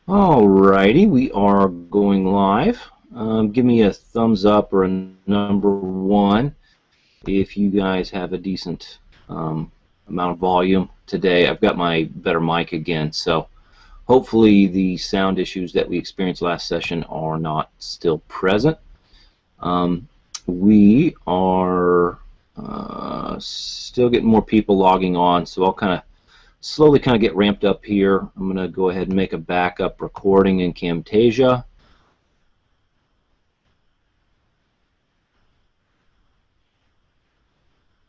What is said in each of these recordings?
Alrighty, we are going live. Give me a thumbs up or a number one if you guys have a decent amount of volume today. I've got my better mic again, so hopefully the sound issues that we experienced last session are not still present. We are still getting more people logging on, so I'll slowly get ramped up here. I'm going to go ahead and make a backup recording in Camtasia.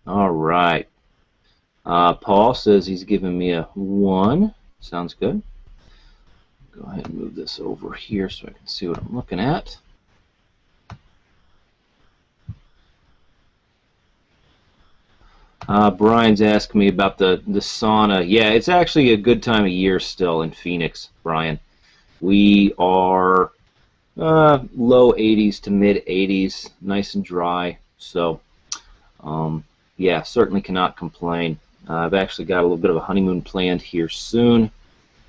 All right. Paul says he's giving me a 1. Sounds good. Go ahead and move this over here so I can see what I'm looking at. Brian's asking me about the sauna. Yeah, it's actually a good time of year still in Phoenix, Brian. We are low 80s to mid 80s, nice and dry. So, yeah, certainly cannot complain. I've actually got a little bit of a honeymoon planned here soon,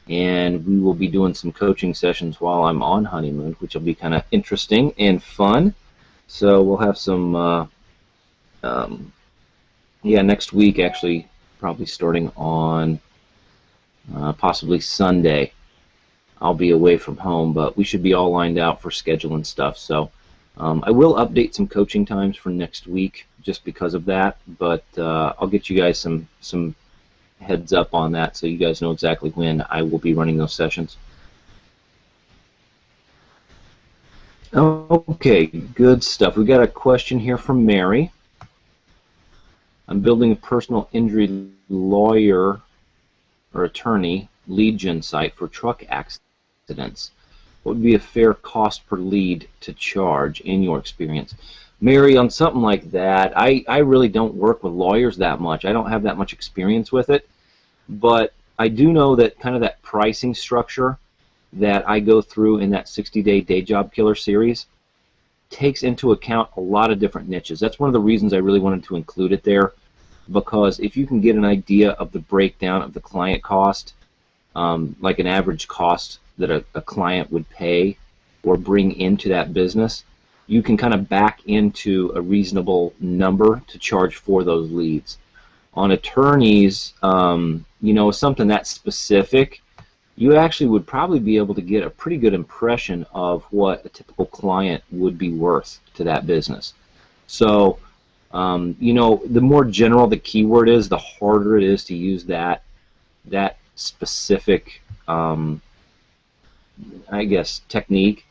and we will be doing some coaching sessions while I'm on honeymoon, which will be kind of interesting and fun. So we'll have some yeah, next week, actually, probably starting on possibly Sunday. I'll be away from home, but we should be all lined out for schedule and stuff. So I will update some coaching times for next week just because of that, but I'll get you guys some heads up on that so you guys know exactly when I will be running those sessions. Okay, good stuff. We got a question here from Mary. I'm building a personal injury lawyer or attorney lead gen site for truck accidents. What would be a fair cost per lead to charge in your experience? Mary, on something like that, I really don't work with lawyers that much. I don't have that much experience with it, but I do know that kind of that pricing structure that I go through in that 60-day day job killer series takes into account a lot of different niches. That's one of the reasons I really wanted to include it there, because if you can get an idea of the breakdown of the client cost, like an average cost that a client would pay or bring into that business, you can kind of back into a reasonable number to charge for those leads. On attorneys, you know, something that specific, you actually would probably be able to get a pretty good impression of what a typical client would be worth to that business. So, you know, the more general the keyword is, the harder it is to use that specific, I guess, technique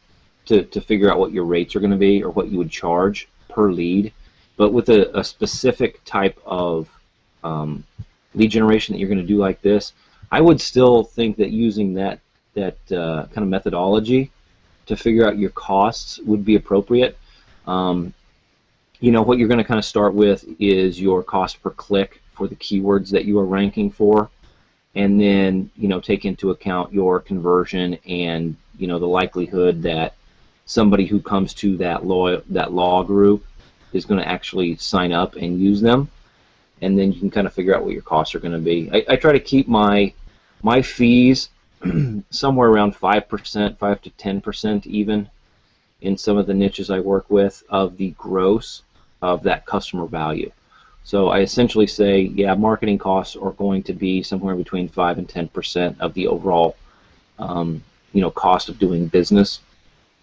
to figure out what your rates are going to be or what you would charge per lead. But with a specific type of lead generation that you're going to do like this, I would still think that using that kind of methodology to figure out your costs would be appropriate. You know, what you're going to kind of start with is your cost per click for the keywords that you are ranking for, and then, you know, take into account your conversion and, you know, the likelihood that somebody who comes to that law group is going to actually sign up and use them. And then you can kind of figure out what your costs are going to be. I try to keep my fees somewhere around 5%, 5 to 10% even in some of the niches I work with of the gross of that customer value. So I essentially say, yeah, marketing costs are going to be somewhere between 5 and 10% of the overall, you know, cost of doing business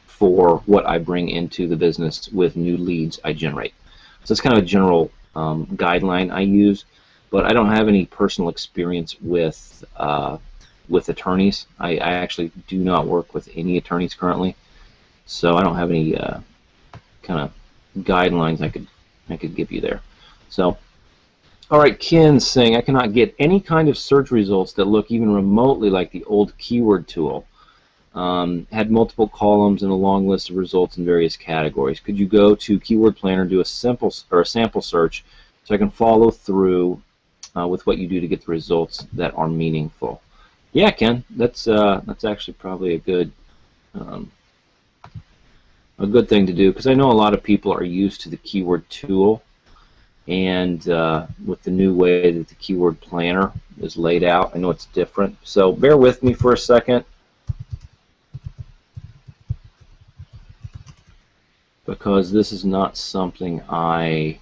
for what I bring into the business with new leads I generate. So it's kind of a general guideline I use, but I don't have any personal experience with attorneys. I actually do not work with any attorneys currently, so I don't have any kind of guidelines I could give you there. So, all right, Ken's saying I cannot get any kind of search results that look even remotely like the old keyword tool. Had multiple columns and a long list of results in various categories. Could you go to Keyword Planner, do a sample search, so I can follow through with what you do to get the results that are meaningful? Yeah, Ken, that's actually probably a good thing to do, because I know a lot of people are used to the keyword tool, and with the new way that the Keyword Planner is laid out, I know it's different. So bear with me for a second. because this is not something I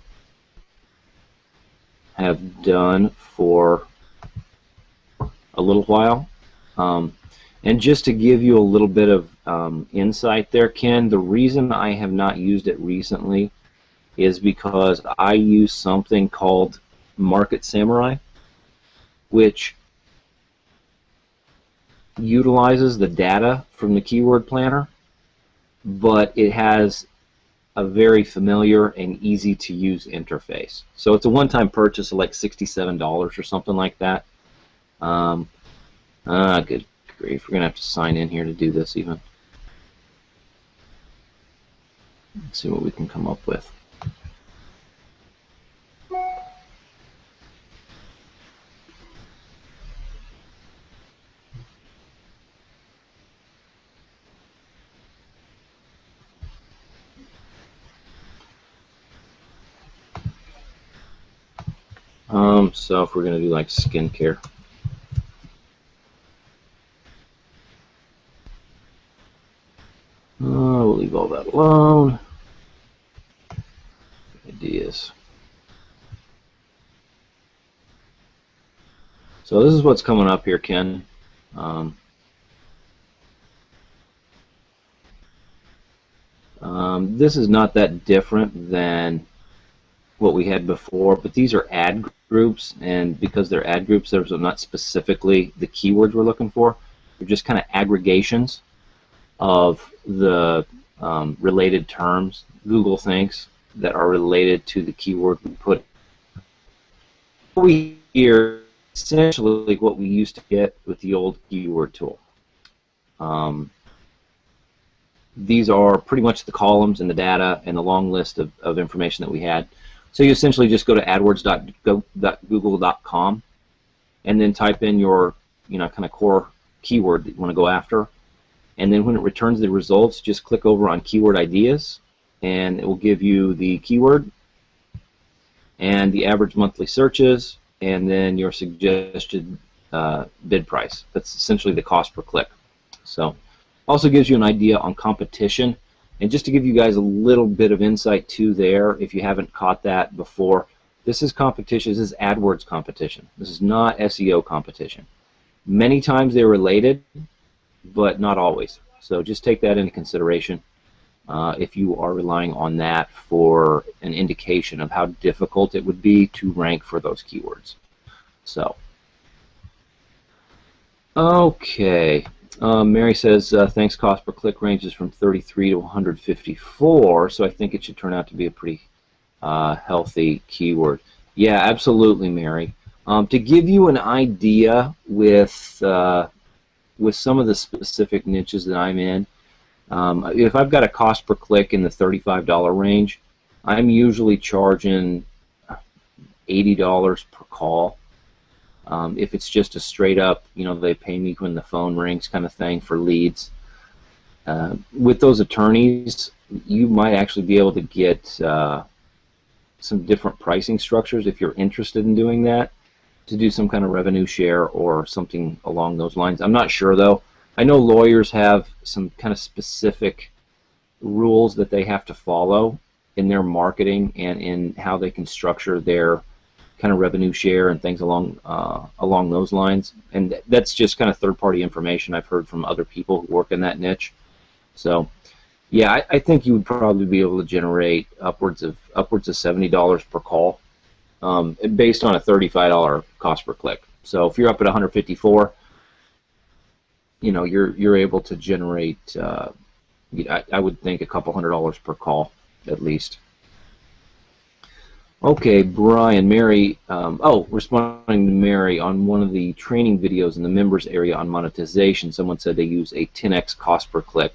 have done for a little while. And just to give you a little bit of insight there, Ken, the reason I have not used it recently is because I use something called Market Samurai, which utilizes the data from the keyword planner, but it has a very familiar and easy to use interface. So it's a one-time purchase of like $67 or something like that. Good grief, we're gonna have to sign in here to do this even. Let's see what we can come up with. So if we're going to do like skincare, we'll leave all that alone. Ideas. So this is what's coming up here, Ken. This is not that different than what we had before, but these are ad groups, and because they're ad groups, those are not specifically the keywords we're looking for. They're just kind of aggregations of the related terms Google thinks that are related to the keyword we put. We hear essentially what we used to get with the old keyword tool. These are pretty much the columns and the data and the long list of information that we had. So you essentially just go to adwords.google.com and then type in your kind of core keyword that you want to go after. And then when it returns the results, just click over on keyword ideas, and it will give you the keyword and the average monthly searches, and then your suggested bid price. That's essentially the cost per click. So also gives you an idea on competition. And just to give you guys a little bit of insight too there, if you haven't caught that before, this is competition. This is AdWords competition. This is not SEO competition. Many times they're related, but not always. So just take that into consideration if you are relying on that for an indication of how difficult it would be to rank for those keywords. So, okay. Mary says, thanks, cost per click ranges from 33 to 154, so I think it should turn out to be a pretty healthy keyword. Yeah, absolutely, Mary. To give you an idea with some of the specific niches that I'm in, if I've got a cost per click in the $35 range, I'm usually charging $80 per call. If it's just a straight up, they pay me when the phone rings kind of thing for leads. With those attorneys, you might actually be able to get some different pricing structures if you're interested in doing that, to do some kind of revenue share or something along those lines. I'm not sure though. I know lawyers have some kind of specific rules that they have to follow in their marketing and in how they can structure their kind of revenue share and things along those lines, and that's just kind of third-party information I've heard from other people who work in that niche. So, yeah, I think you would probably be able to generate upwards of $70 per call, based on a $35 cost per click. So if you're up at 154, you're able to generate, I would think, a couple $100 per call at least. Okay, Brian, Mary, responding to Mary on one of the training videos in the members area on monetization, someone said they use a 10x cost per click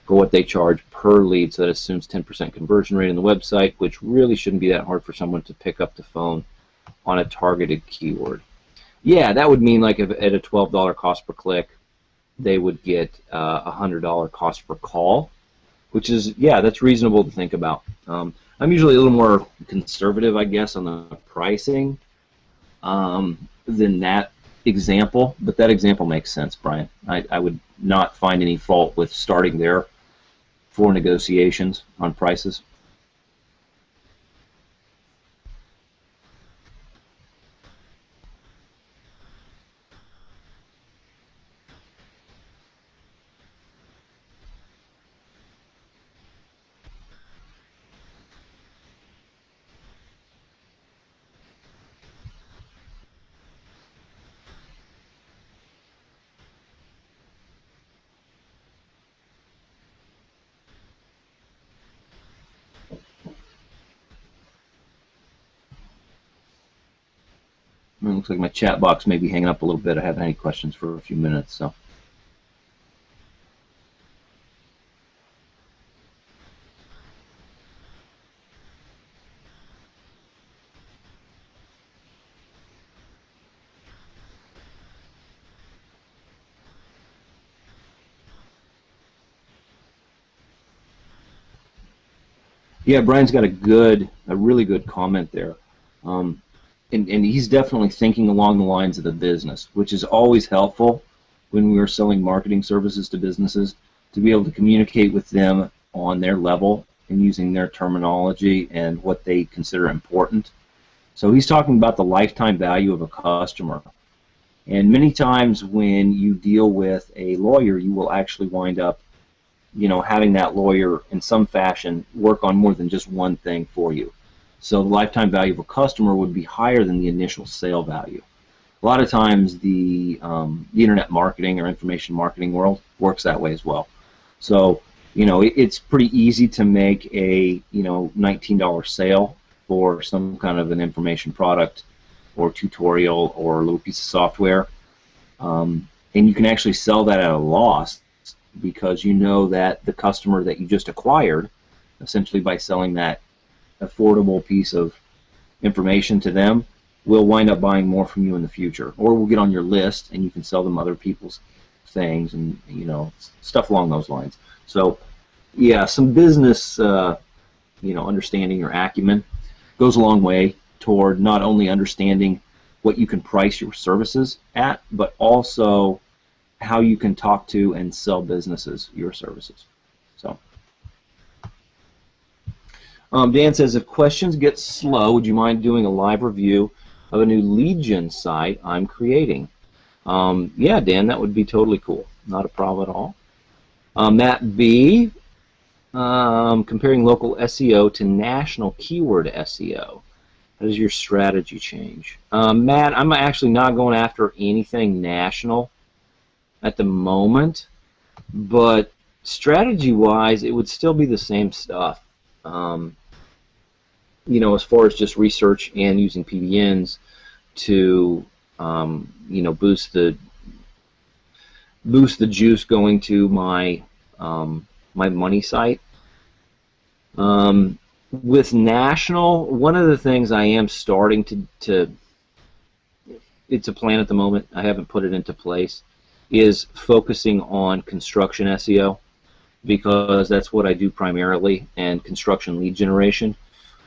for what they charge per lead, so that assumes 10% conversion rate on the website, which really shouldn't be that hard for someone to pick up the phone on a targeted keyword. Yeah, that would mean like if at a $12 cost per click, they would get a $100 cost per call, which is, yeah, that's reasonable to think about. I'm usually a little more conservative, I guess, on the pricing than that example, but that example makes sense, Brian. I would not find any fault with starting there. for negotiations on prices. It looks like my chat box may be hanging up a little bit. I haven't had any questions for a few minutes, so. Yeah, Brian's got a really good comment there. And he's definitely thinking along the lines of the business, which is always helpful when we are selling marketing services to businesses, to be able to communicate with them on their level and using their terminology and what they consider important. So he's talking about the lifetime value of a customer. And many times when you deal with a lawyer, you will actually wind up, having that lawyer in some fashion work on more than just one thing for you. So the lifetime value of a customer would be higher than the initial sale value. A lot of times the internet marketing or information marketing world works that way as well. So, it's pretty easy to make a, $19 sale for some kind of an information product or tutorial or a little piece of software. And you can actually sell that at a loss because you know that the customer that you just acquired, essentially by selling that affordable piece of information to them, will wind up buying more from you in the future, or will get on your list and you can sell them other people's things and stuff along those lines. So yeah, some business understanding or acumen goes a long way toward not only understanding what you can price your services at, but also how you can talk to and sell businesses your services. So Dan says, if questions get slow, would you mind doing a live review of a new lead gen site I'm creating? Yeah, Dan, that would be totally cool. Not a problem at all. Matt B, comparing local SEO to national keyword SEO. How does your strategy change? Matt, I'm actually not going after anything national at the moment, but strategy-wise, it would still be the same stuff. As far as just research and using PBNs to, boost the juice going to my my money site. With national, one of the things I am starting to it's a plan at the moment, I haven't put it into place, is focusing on construction SEO, because that's what I do primarily, and construction lead generation.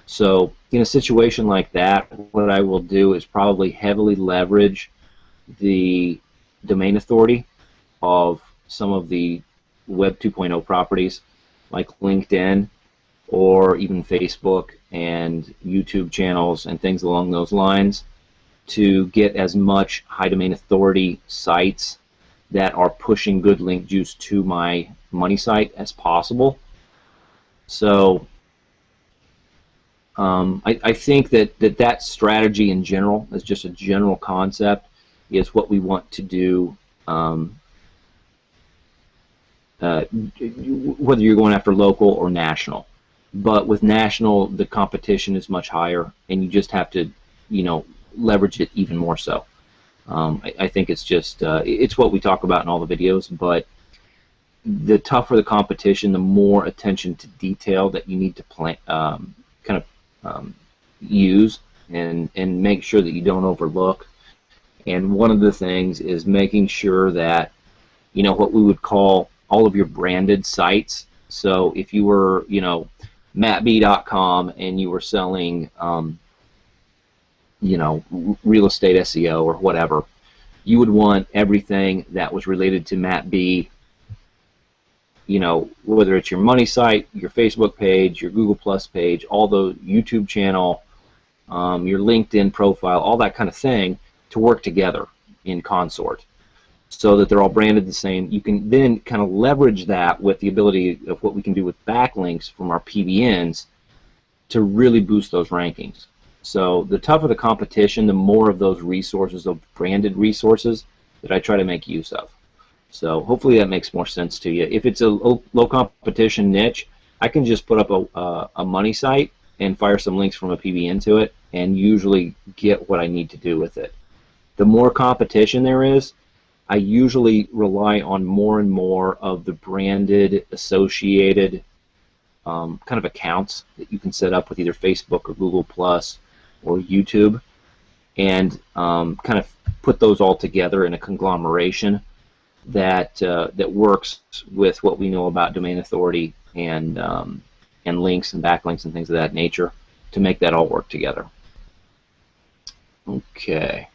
So in a situation like that, what I will do is probably heavily leverage the domain authority of some of the Web 2.0 properties like LinkedIn or even Facebook and YouTube channels and things along those lines to get as much high domain authority sites that are pushing good link juice to my money site as possible. So I think that strategy in general, as just a general concept, is what we want to do, whether you're going after local or national. But with national, the competition is much higher, and you just have to, leverage it even more so. I think it's just, it's what we talk about in all the videos, but the tougher the competition, the more attention to detail that you need to plan, use and make sure that you don't overlook. And one of the things is making sure that, what we would call all of your branded sites. So if you were, mattb.com and you were selling, real estate SEO or whatever, you would want everything that was related to Matt B you know, whether it's your money site, your Facebook page, your Google Plus page, all the YouTube channel, your LinkedIn profile, all that kind of thing, to work together in consort so that they're all branded the same. You can then kind of leverage that with the ability of what we can do with backlinks from our PBNs to really boost those rankings. So the tougher the competition, the more of those resources, of branded resources, that I try to make use of. So hopefully that makes more sense to you. If it's a low competition niche, I can just put up a money site and fire some links from a PBN to it and usually get what I need to do with it. The more competition there is, I usually rely on more and more of the branded, associated kind of accounts that you can set up with either Facebook or Google Plus or YouTube, and kind of put those all together in a conglomeration that that works with what we know about domain authority and links and backlinks and things of that nature to make that all work together. Okay.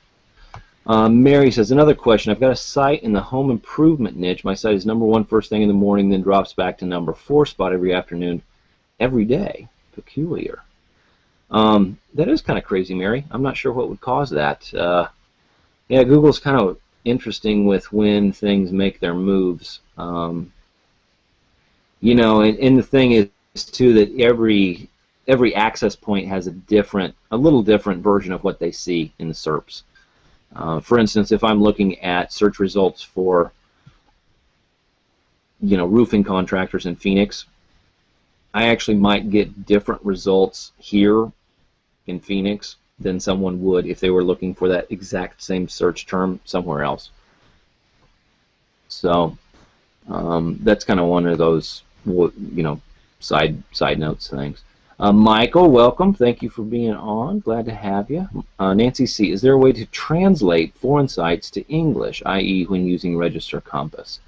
Mary says, another question. I've got a site in the home improvement niche. My site is #1 first thing in the morning, then drops back to #4 spot every afternoon, every day. Peculiar. That is kind of crazy, Mary. I'm not sure what would cause that. Yeah, Google's kind of interesting with when things make their moves. You know, and the thing is too that every access point has a little different version of what they see in the SERPs. For instance, if I'm looking at search results for, you know, roofing contractors in Phoenix, I actually might get different results here in Phoenix than someone would if they were looking for that exact same search term somewhere else. So that's kind of one of those, you know, side notes things. Michael, welcome. Thank you for being on. Glad to have you. Nancy C., is there a way to translate foreign sites to English, i.e. when using Register Compass?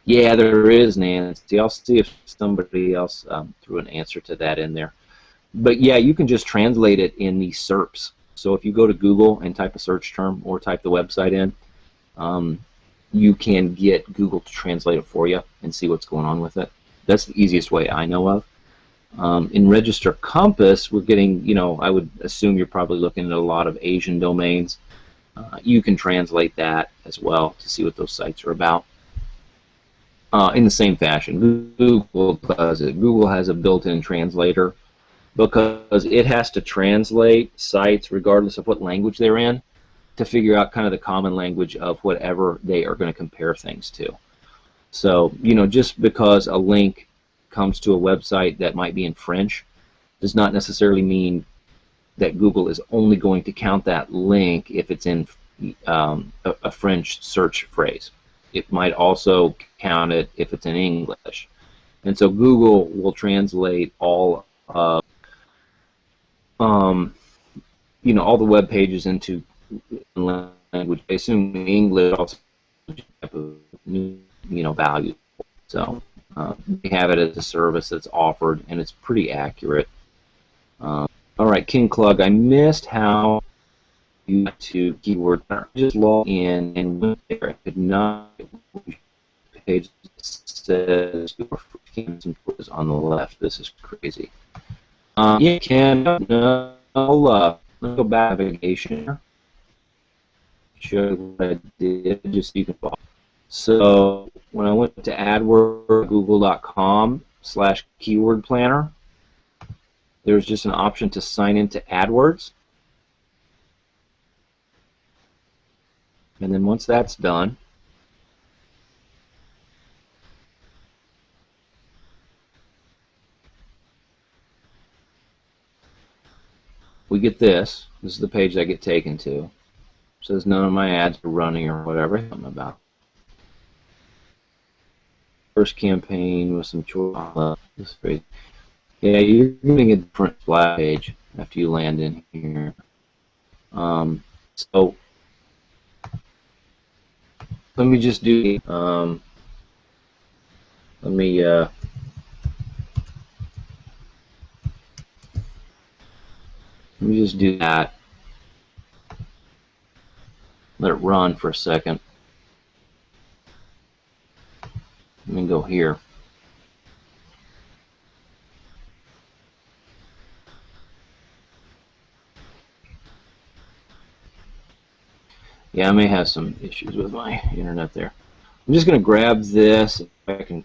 Yeah, there is, Nancy. I'll see if somebody else threw an answer to that in there. But yeah, you can just translate it in the SERPs. So if you go to Google and type a search term or type the website in, you can get Google to translate it for you and see what's going on with it. That's the easiest way I know of. In Register Compass, we're getting, you know, I would assume you're probably looking at a lot of Asian domains. You can translate that as well to see what those sites are about. In the same fashion, Google does it. Google has a built-in translator because it has to translate sites regardless of what language they're in to figure out kind of the common language of whatever they are going to compare things to. So, you know, just because a link comes to a website that might be in French does not necessarily mean that Google is only going to count that link if it's in a French search phrase. It might also count it if it's in English. And so Google will translate all of you know, all the web pages into language. I assume English also have a new, you know, value. So they have it as a service that's offered, and it's pretty accurate. All right, King Klug, I missed how you got to keyword. I just logged in and went there. I could not page that says your cancel is on the left. This is crazy. Yeah, Ken, no, let's go back to navigation. Show you what I did, just so you can follow. So when I went to AdWords, google.com/keyword planner, there's just an option to sign into AdWords. And then once that's done, we get this. This is the page I get taken to. It says none of my ads are running or whatever. Something about first campaign with some choice. This page. Yeah, you're getting a different splash page after you land in here. So let me just do. Let me. Let me just do that. Let it run for a second. Let me go here. Yeah, I may have some issues with my internet there. I'm just going to grab this. If I can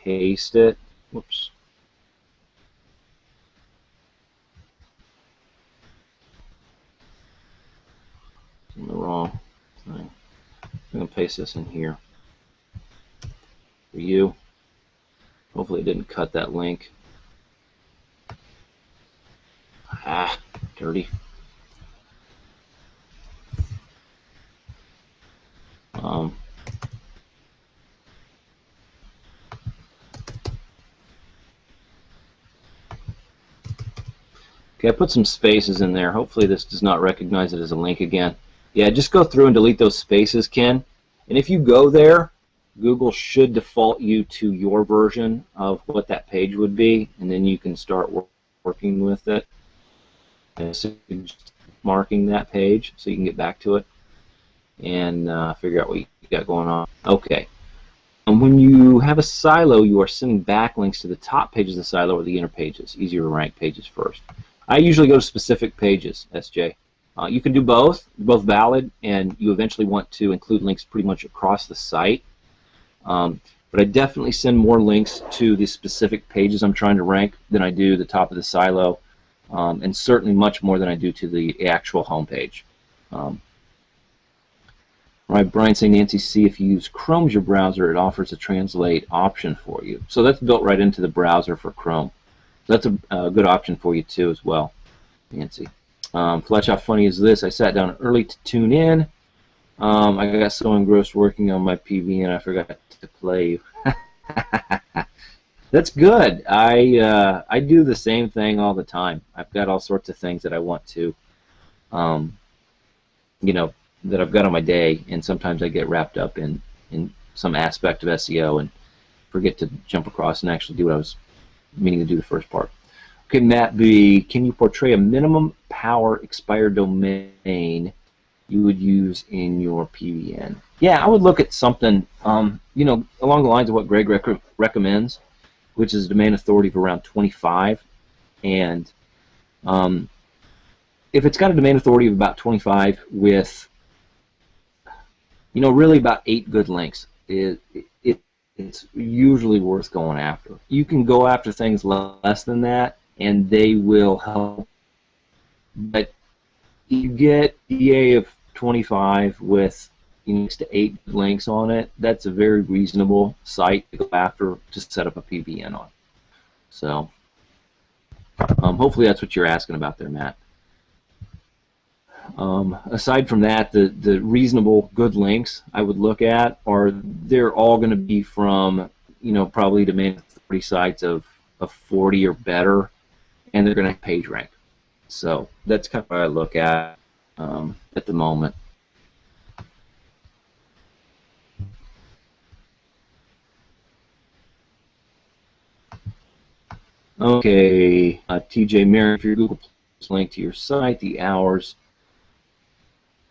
paste it. Whoops. I'm in the wrong thing. I'm going to paste this in here for you. Hopefully it didn't cut that link. Ah, dirty. Okay, I put some spaces in there. Hopefully this does not recognize it as a link again. Yeah, just go through and delete those spaces, Ken. And if you go there, Google should default you to your version of what that page would be, and then you can start working with it. And so just marking that page so you can get back to it and figure out what you got going on. Okay. When you have a silo, you are sending backlinks to the top pages of the silo or the inner pages. Easier to rank pages first. I usually go to specific pages, SJ. You can do both valid, and you eventually want to include links pretty much across the site. But I definitely send more links to the specific pages I'm trying to rank than I do the top of the silo, and certainly much more than I do to the actual home page. Right, Brian saying, Nancy, see if you use Chrome as your browser, it offers a translate option for you. So that's built right into the browser for Chrome. So that's a good option for you too as well, Nancy. Fletch, how funny is this? I sat down early to tune in. I got so engrossed working on my PV and I forgot to play you. That's good. I do the same thing all the time. I've got all sorts of things that I want to, you know, that I've got on my day, and sometimes I get wrapped up in some aspect of SEO and forget to jump across and actually do what I was meaning to do the first part. Okay, Matt B, can you portray a minimum power expired domain you would use in your PVN? Yeah, I would look at something, you know, along the lines of what Greg recommends, which is a domain authority of around 25, and if it's got a domain authority of about 25 with, you know, really about 8 good links, it's usually worth going after. You can go after things less than that, and they will help. But you get EA of 25 with 6 to 8 links on it. That's a very reasonable site to go after to set up a PVN on. So hopefully that's what you're asking about there, Matt. Aside from that, the reasonable good links I would look at are, they're all going to be from, you know, probably domain authority sites of 40 or better, and they're going to have page rank. So that's kind of what I look at the moment. Okay, TJ Mary, if your Google Plus link to your site, the hours,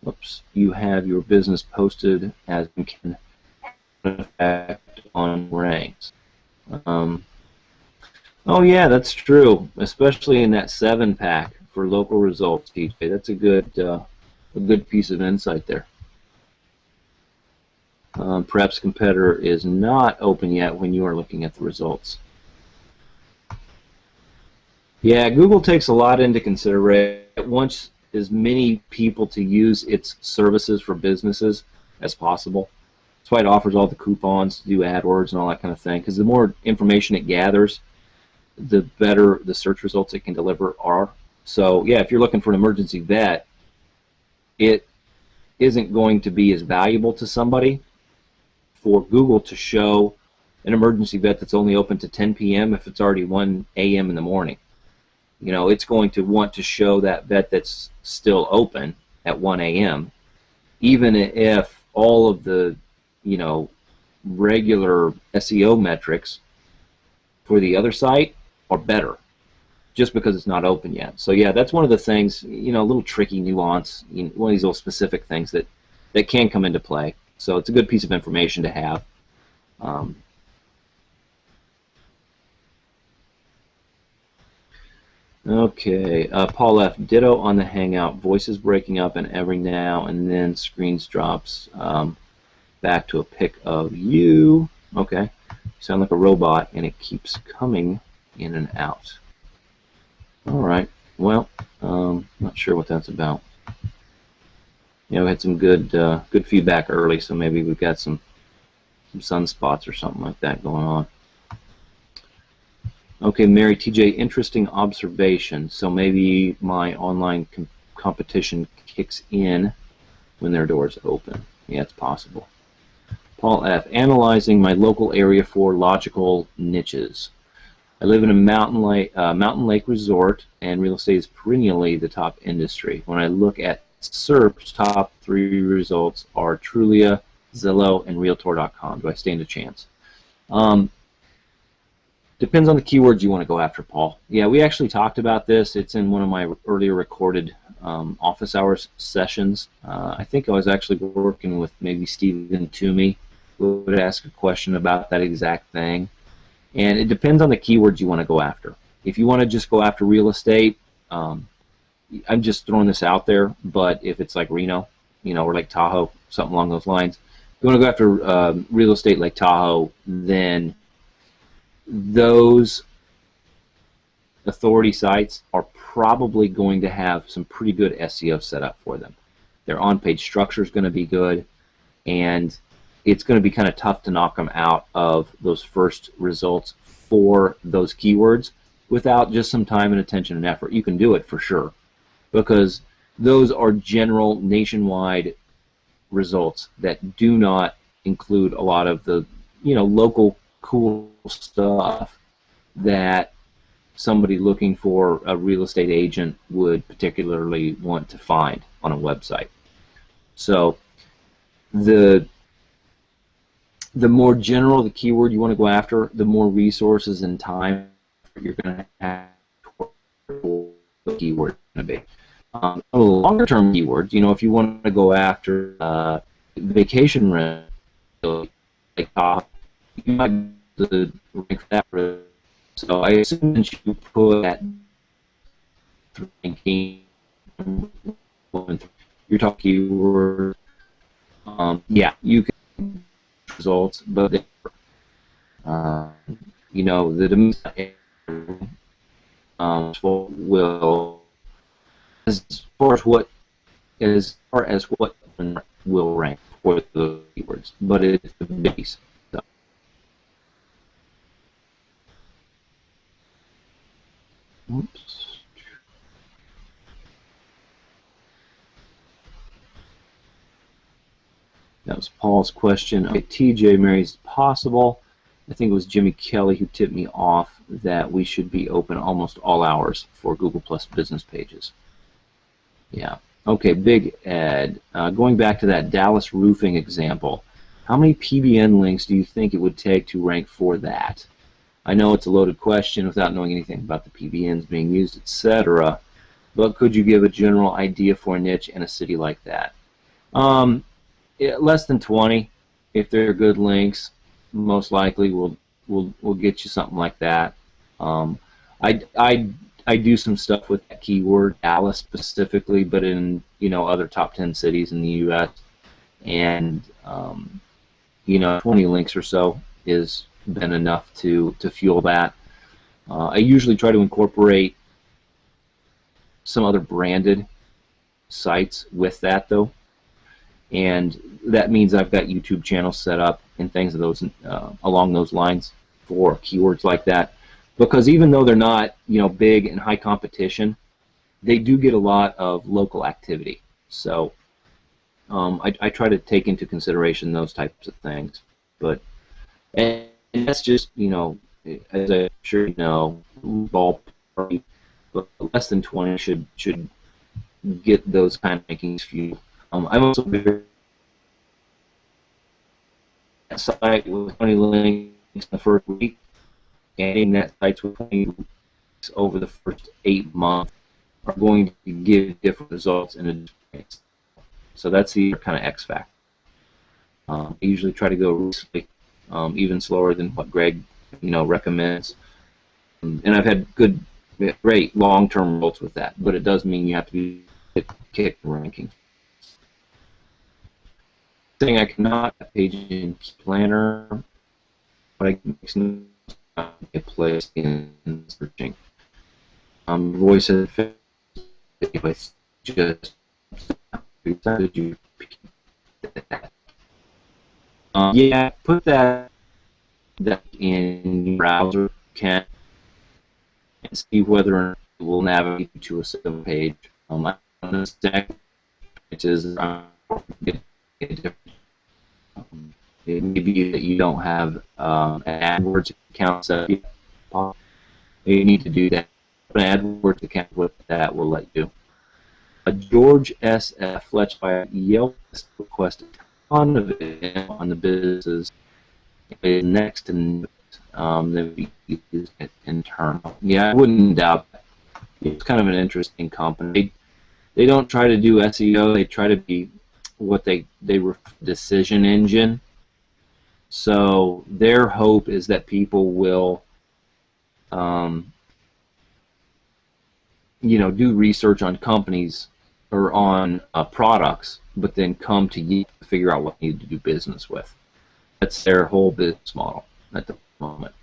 whoops, you have your business posted as can effect on ranks. Oh yeah, that's true, especially in that 7-pack for local results, TJ. That's a good piece of insight there. Perhaps competitor is not open yet when you are looking at the results. Yeah, Google takes a lot into consideration. It wants as many people to use its services for businesses as possible. That's why it offers all the coupons to do AdWords and all that kind of thing, because the more information it gathers, the better the search results it can deliver are. So yeah, if you're looking for an emergency vet, it isn't going to be as valuable to somebody for Google to show an emergency vet that's only open to 10 p.m. if it's already 1 a.m. in the morning. You know, it's going to want to show that vet that's still open at 1 a.m. even if all of the, you know, regular SEO metrics for the other site are better, just because it's not open yet. So yeah, that's one of the things, you know, a little tricky nuance, you know, one of these little specific things that can come into play. So it's a good piece of information to have. Okay, Paul F. Ditto on the Hangout. Voice is breaking up, and every now and then screens drops back to a pic of you. Okay, you sound like a robot, and it keeps coming in and out. All right. Well, not sure what that's about. We had some good feedback early, so maybe we've got some sunspots or something like that going on. Okay, Mary TJ, interesting observation. So maybe my online competition kicks in when their doors open. Yeah, it's possible. Paul F, analyzing my local area for logical niches. I live in a mountain lake resort, and real estate is perennially the top industry. When I look at search, top 3 results are Trulia, Zillow, and Realtor.com. Do I stand a chance? Depends on the keywords you want to go after, Paul. Yeah, we actually talked about this. It's in one of my earlier recorded office hours sessions. I think I was actually working with maybe Stephen Toomey, who would ask a question about that exact thing. And it depends on the keywords you want to go after. If you want to just go after real estate, I'm just throwing this out there, but if it's like Reno, or Lake Tahoe, something along those lines, if you want to go after real estate like Tahoe, then those authority sites are probably going to have some pretty good SEO set up for them. Their on-page structure is going to be good, and it's going to be kind of tough to knock them out of those first results for those keywords without just some time and attention and effort. You can do it for sure, because those are general nationwide results that do not include a lot of the local cool stuff that somebody looking for a real estate agent would particularly want to find on a website. So the more general the keyword you want to go after, the more resources and time you're going to have for the keyword going to be. Longer term keywords, if you want to go after vacation rental, like you might rank that. So I assume that you put that ranking, you're talking keyword. Yeah, you can results, but the will as far as what will rank for the keywords, but it's the base. So. Oops. That was Paul's question. Okay, TJ Mary's possible. I think it was Jimmy Kelly who tipped me off that we should be open almost all hours for Google Plus business pages. Yeah. Okay, Big Ed. Going back to that Dallas roofing example, how many PBN links do you think it would take to rank for that? I know it's a loaded question without knowing anything about the PBNs being used, etc. But could you give a general idea for a niche in a city like that? Yeah, less than 20, if they're good links, most likely we'll get you something like that. I do some stuff with that keyword, Dallas specifically, but in other top 10 cities in the U.S. And 20 links or so has been enough to fuel that. I usually try to incorporate some other branded sites with that though, and that means I've got YouTube channels set up and things of those along those lines for keywords like that, because even though they're not big and high competition, they do get a lot of local activity. So I try to take into consideration those types of things, but and that's just as I'm sure you know, ballpark, but less than 20 should get those kind of rankings few. I'm also very site with 20 links in the first week, and that sites with 20 links over the first 8 months are going to give different results in a different. So that's the kind of X factor. I usually try to go recently, even slower than what Greg recommends, and I've had good great long-term results with that, but it does mean you have to be kicked ranking. Thing I cannot page in planner, but I can make place in searching. Voice effect with just yeah, put that in your browser, can and see whether or not it will navigate you to a single page. I don't know exactly which is it may be that you don't have an AdWords account set up. You need to do that. An AdWords account with that will let you. George S.F. Fletch by Yelp requested a ton of it on the businesses. Next to that we use it internal. Yeah, I wouldn't doubt that. It's kind of an interesting company. They don't try to do SEO. They try to be what they decision engine. So their hope is that people will, do research on companies or on products, but then come to you to figure out what you need to do business with. That's their whole business model at the moment.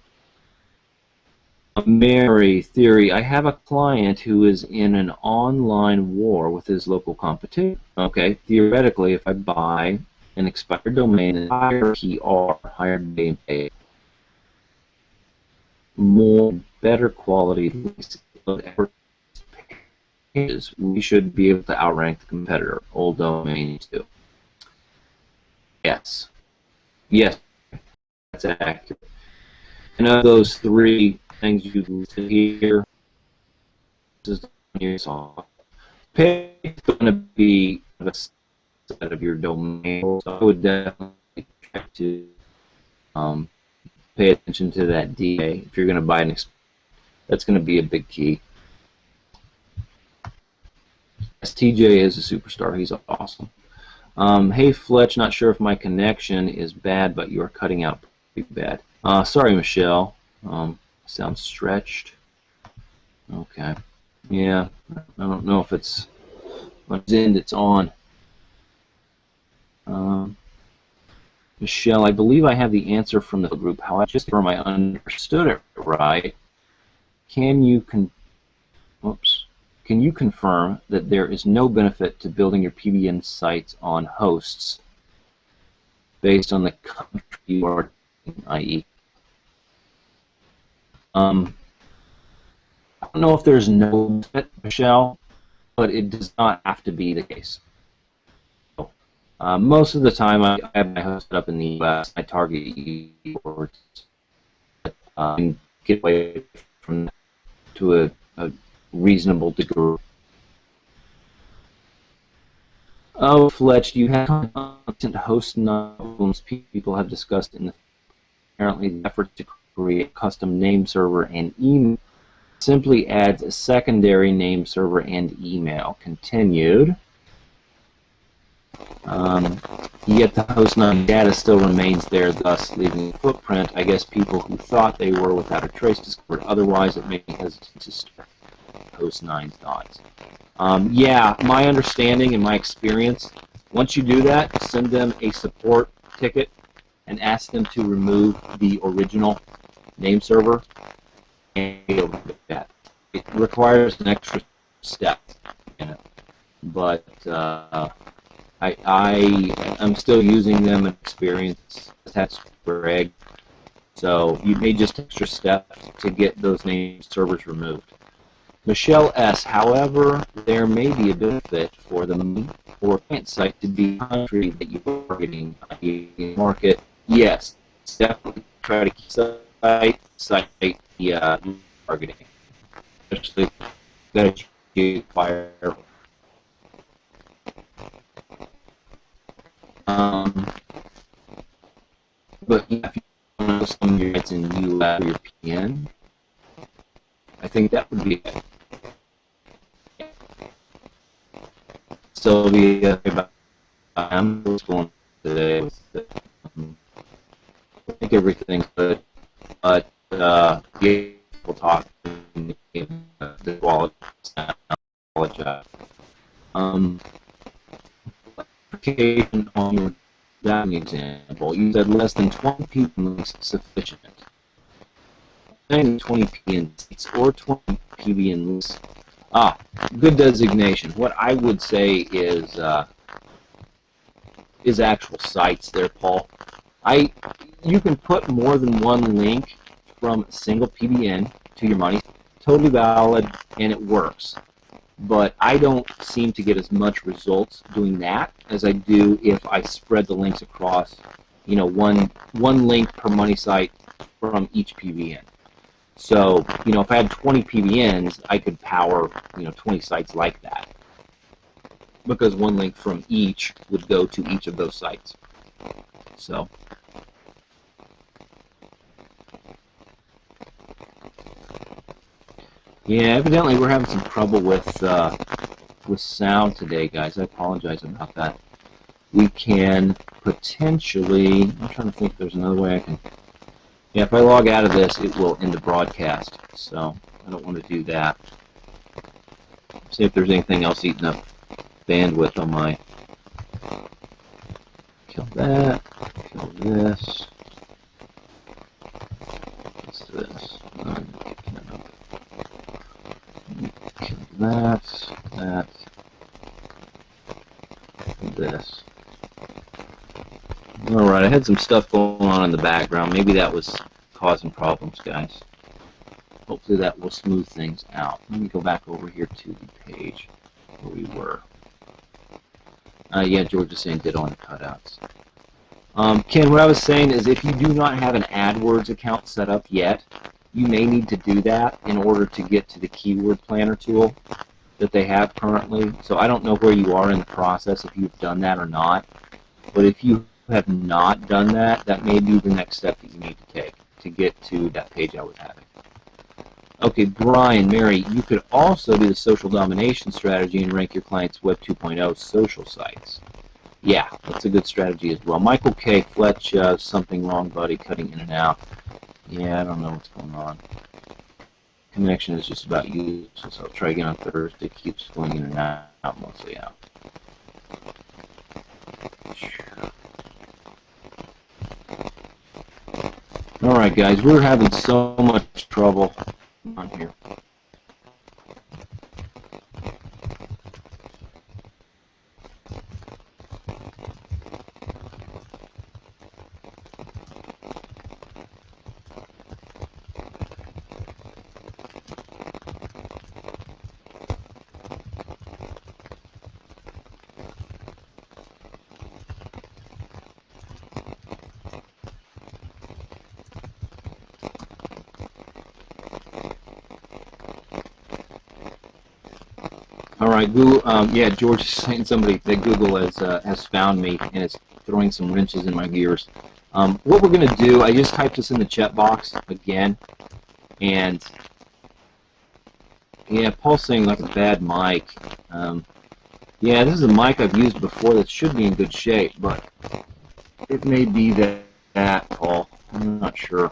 Mary theory, I have a client who is in an online war with his local competition. Okay, theoretically, if I buy an expired domain and higher PR, higher name pay, more better quality pages, we should be able to outrank the competitor, old domain too. Yes. Yes, that's accurate. And of those three things you listed here, this is your song. Pick is going to be a set of your domain. So I would definitely try to pay attention to that DA if you're going to buy an. That's going to be a big key. TJ is a superstar. He's awesome. Hey Fletch, not sure if my connection is bad, but you are cutting out pretty bad. Sorry, Michelle. Sounds stretched. Okay. Yeah, I don't know if it's on its end. It's on. Michelle, I believe I have the answer from the group. How I just confirm I understood it right. Can you confirm that there is no benefit to building your PBN sites on hosts based on the country you are in, i.e. I don't know if there's no benefit, Michelle, but it does not have to be the case. So, most of the time, I have my host set up in the US. I target keywords and get away from that to a reasonable degree. Oh, Fletch, do you have constant host problems people have discussed in the apparently the effort to create a custom name server and email simply adds a secondary name server and email. Continued. Yet the host9 data still remains there, thus leaving a footprint. I guess people who thought they were without a trace discovered otherwise. It may be hesitant to start host9's thoughts. Yeah, my understanding and my experience, once you do that, send them a support ticket and ask them to remove the original name server and do that. It requires an extra step in it, but I'm still using them in experience. That's Greg. So you made just extra steps to get those name servers removed. Michelle S. However, there may be a benefit for the client site to be a country that you're targeting market. Yes, definitely try to keep site targeting, especially that you fire. But yeah, if you want to some of your sites in US or your PN, I think that would be it. Sylvia, I'm just going today with I think everything's good, but yeah, we'll talk. clarification on your that example. You said less than 20 PBN is sufficient. 20 PBN seats or 20 PBN. Good designation. What I would say is actual sites there, Paul. You can put more than one link from a single PBN to your money. Totally valid, and it works. But I don't seem to get as much results doing that as I do if I spread the links across, one link per money site from each PBN. So, if I had 20 PBNs, I could power, 20 sites like that, because one link from each would go to each of those sites. So, yeah, evidently we're having some trouble with sound today, guys. I apologize about that. We can potentially, I'm trying to think if there's another way I can, yeah, if I log out of this, it will end the broadcast, so I don't want to do that. See if there's anything else eating up bandwidth on my, kill that, kill this, what's this, kill that, this. Alright, I had some stuff going on in the background. Maybe that was causing problems, guys. Hopefully that will smooth things out. Let me go back over here to the page where we were. Yeah, George is saying ditto on the cutouts. Ken, what I was saying is if you do not have an AdWords account set up yet, you may need to do that in order to get to the keyword planner tool that they have currently. So I don't know where you are in the process, if you've done that or not. But if you have not done that, that may be the next step that you need to take to get to that page I was having. Okay, Brian, Mary, you could also do the social domination strategy and rank your clients' Web 2.0 social sites. Yeah, that's a good strategy as well. Michael K. Fl1T0Ch, something wrong, buddy, cutting in and out. Yeah, I don't know what's going on. Connection is just about useless, so I'll try again on Thursday. It keeps going in and out, mostly out. Alright guys, we're having so much trouble on here. Alright, Google, yeah, George is saying somebody that Google has found me and is throwing some wrenches in my gears. What we're going to do, I just typed this in the chat box again, and yeah, Paul's saying like a bad mic. Yeah, this is a mic I've used before that should be in good shape, but it may be that Paul. I'm not sure.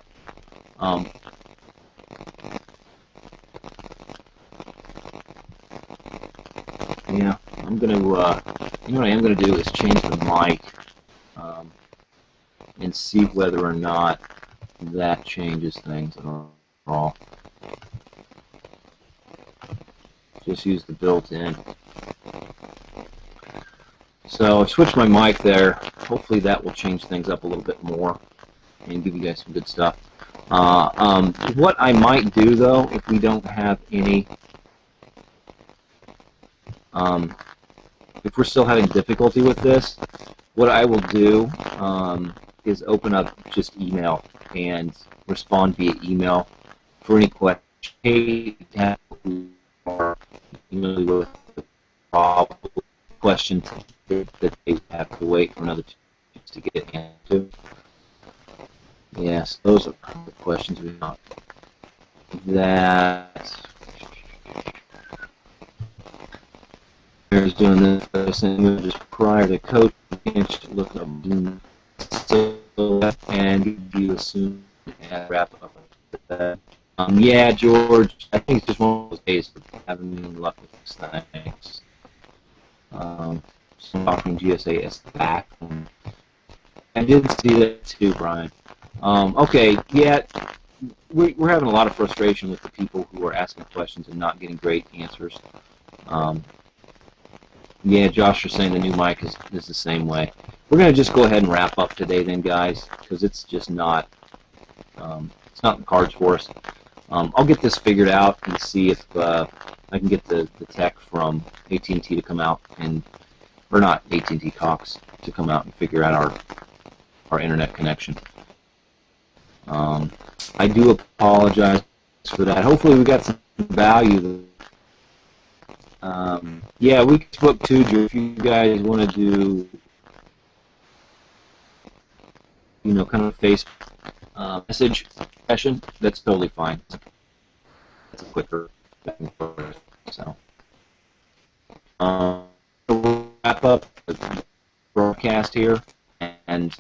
Yeah, I'm gonna, you know what I am gonna do is change the mic and see whether or not that changes things at all. Just use the built-in. So I switched my mic there. Hopefully that will change things up a little bit more and give you guys some good stuff. What I might do though, if we don't have any, if we're still having difficulty with this, what I will do is open up just email and respond via email for any questions. With questions that they have to wait for another 2 weeks to get into. Yes, those are the questions we want. That is doing this just prior to coaching, look up and you assume and wrap up that. Yeah, George, I think it's just one of those days of having luck with these things. talking GSA back. I did see that too, Brian. Okay, yeah, we're having a lot of frustration with the people who are asking questions and not getting great answers. Yeah, Josh, you're saying the new mic is the same way. We're going to just go ahead and wrap up today then, guys, because it's just not, it's not in the cards for us. I'll get this figured out and see if I can get the tech from AT&T to come out and, or not AT&T, Cox, to come out and figure out our internet connection. I do apologize for that. Hopefully we got some value. Yeah, we can book too, Drew, if you guys want to do, you know, kind of a face message session. That's totally fine. It's a quicker back and forth. So we'll wrap up the broadcast here, and